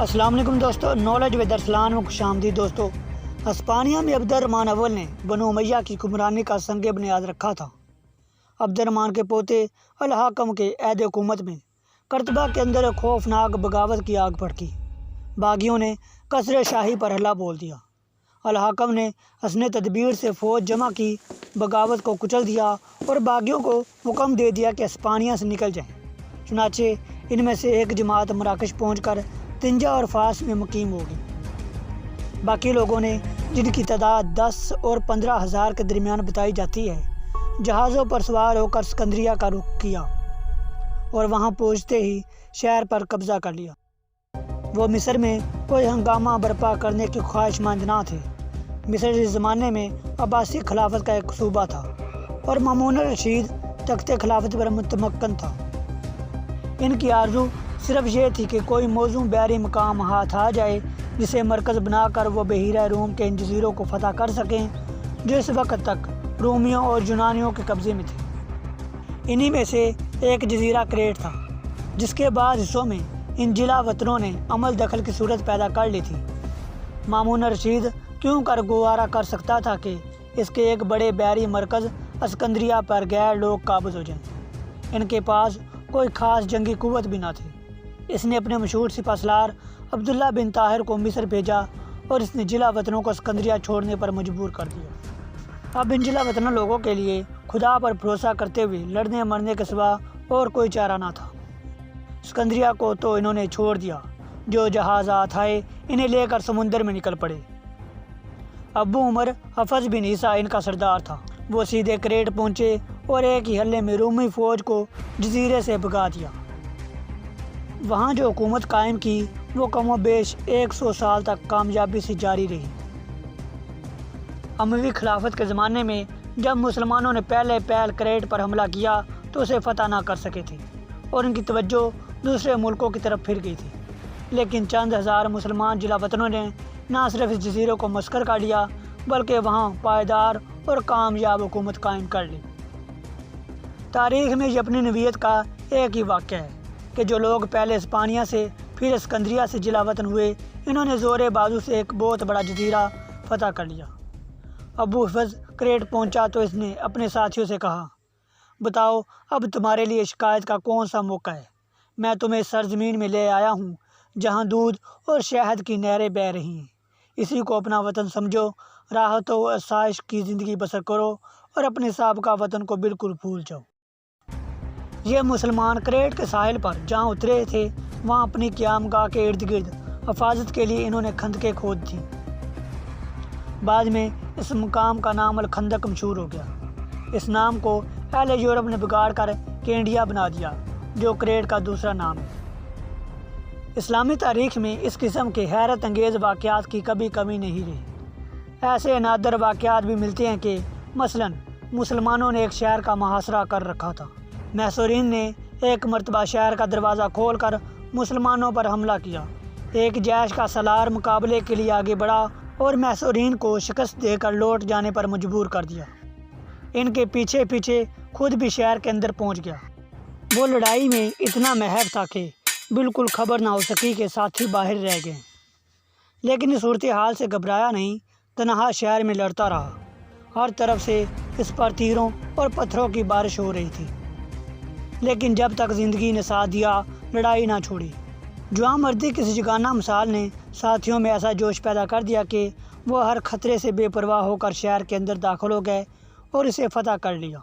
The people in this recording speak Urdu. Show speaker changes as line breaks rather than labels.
السلام علیکم دوستو، نالج ود ارسلان میں خوش آمدید دوستو۔ ہسپانیہ میں عبد الرحمن اول نے بنو امیہ کی حکمرانی کا سنگ بنیاد رکھا تھا۔ عبد الرحمن کے پوتے الحاکم کے عہد حکومت میں قرطبہ کے اندر ایک خوفناک بغاوت کی آگ بھڑکی۔ باغیوں نے قصر شاہی پر حملہ بول دیا۔ الحاکم نے حسن تدبیر سے فوج جمع کی، بغاوت کو کچل دیا اور باغیوں کو حکم دے دیا کہ ہسپانیہ سے نکل جائیں۔ چنانچہ ان میں سے ایک جماعت مراکش پہنچ کر تنجا اور فاس میں مقیم ہو گئی۔ باقی لوگوں نے، جن کی تعداد 10 اور 15 ہزار کے درمیان بتائی جاتی ہے، جہازوں پر سوار ہو کر اسکندریہ کا رخ کیا اور وہاں پہنچتے ہی شہر پر قبضہ کر لیا۔ وہ مصر میں کوئی ہنگامہ برپا کرنے کی خواہش مند نہ تھے۔ مصر اس زمانے میں عباسی خلافت کا ایک صوبہ تھا اور مامون الرشید تخت خلافت پر متمکن تھا۔ ان کی آرزو صرف یہ تھی کہ کوئی موزوں بحری مقام ہاتھ آ جائے جسے مرکز بنا کر وہ بحیرہ روم کے ان جزیروں کو فتح کر سکیں جو اس وقت تک رومیوں اور یونانیوں کے قبضے میں تھے۔ انہی میں سے ایک جزیرہ کریٹ تھا، جس کے بعد حصوں میں ان جلا وطنوں نے عمل دخل کی صورت پیدا کر لی تھی۔ مامون الرشید کیوں کر گوارا کر سکتا تھا کہ اس کے ایک بڑے بحری مرکز اسکندریہ پر غیر لوگ قابض ہو جائیں۔ ان کے پاس کوئی خاص جنگی قوت بھی نہ تھی۔ اس نے اپنے مشہور سپہ سالار عبداللہ بن طاہر کو مصر بھیجا اور اس نے جلا وطنوں کو اسکندریہ چھوڑنے پر مجبور کر دیا۔ اب ان جلا وطنوں لوگوں کے لیے خدا پر بھروسہ کرتے ہوئے لڑنے مرنے کے سوا اور کوئی چارہ نہ تھا۔ اسکندریہ کو تو انہوں نے چھوڑ دیا، جو جہازات آئے انہیں لے کر سمندر میں نکل پڑے۔ ابو عمر حفص بن عیسیٰ ان کا سردار تھا۔ وہ سیدھے کریٹ پہنچے اور ایک ہی حملے میں رومی فوج کو جزیرے سے بھگا دیا۔ وہاں جو حکومت قائم کی وہ کم و بیش 100 سال تک کامیابی سے جاری رہی۔ اموی خلافت کے زمانے میں جب مسلمانوں نے پہلے کریٹ پر حملہ کیا تو اسے فتح نہ کر سکے تھے اور ان کی توجہ دوسرے ملکوں کی طرف پھر گئی تھی۔ لیکن چند ہزار مسلمان جلا وطنوں نے نہ صرف اس جزیروں کو مسخر کر لیا بلکہ وہاں پائیدار اور کامیاب حکومت قائم کر لی۔ تاریخ میں یہ اپنی نوعیت کا ایک ہی واقعہ ہے کہ جو لوگ پہلے اسپانیہ سے پھر اسکندریہ سے جلا وطن ہوئے، انہوں نے زور بازو سے ایک بہت بڑا جزیرہ فتح کر لیا۔ ابو حفص کریٹ پہنچا تو اس نے اپنے ساتھیوں سے کہا، بتاؤ اب تمہارے لیے شکایت کا کون سا موقع ہے؟ میں تمہیں سرزمین میں لے آیا ہوں جہاں دودھ اور شہد کی نہریں بہہ رہی ہیں۔ اسی کو اپنا وطن سمجھو، راحت و آسائش کی زندگی بسر کرو اور اپنے سابقہ وطن کو بالکل بھول جاؤ۔ یہ مسلمان کریٹ کے ساحل پر جہاں اترے تھے وہاں اپنی قیام گاہ کے ارد گرد حفاظت کے لیے انہوں نے خندقیں کھود دیں۔ بعد میں اس مقام کا نام الخندق مشہور ہو گیا۔ اس نام کو اہل یورپ نے بگاڑ کر کینڈیا بنا دیا، جو کریٹ کا دوسرا نام ہے۔ اسلامی تاریخ میں اس قسم کے حیرت انگیز واقعات کی کبھی کمی نہیں رہی۔ ایسے نادر واقعات بھی ملتے ہیں کہ مثلاً مسلمانوں نے ایک شہر کا محاصرہ کر رکھا تھا۔ محصورین نے ایک مرتبہ شہر کا دروازہ کھول کر مسلمانوں پر حملہ کیا۔ ایک جیش کا سالار مقابلے کے لیے آگے بڑھا اور محصورین کو شکست دے کر لوٹ جانے پر مجبور کر دیا۔ ان کے پیچھے پیچھے خود بھی شہر کے اندر پہنچ گیا۔ وہ لڑائی میں اتنا محب تھا کہ بالکل خبر نہ ہو سکی کہ ساتھی باہر رہ گئے، لیکن اس صورتحال سے گھبرایا نہیں، تنہا شہر میں لڑتا رہا۔ ہر طرف سے اس پر تیروں اور پتھروں کی بارش ہو رہی تھی، لیکن جب تک زندگی نے ساتھ دیا لڑائی نہ چھوڑی۔ جواں مردی کی سجگانہ مثال نے ساتھیوں میں ایسا جوش پیدا کر دیا کہ وہ ہر خطرے سے بے پرواہ ہو کر شہر کے اندر داخل ہو گئے اور اسے فتح کر لیا۔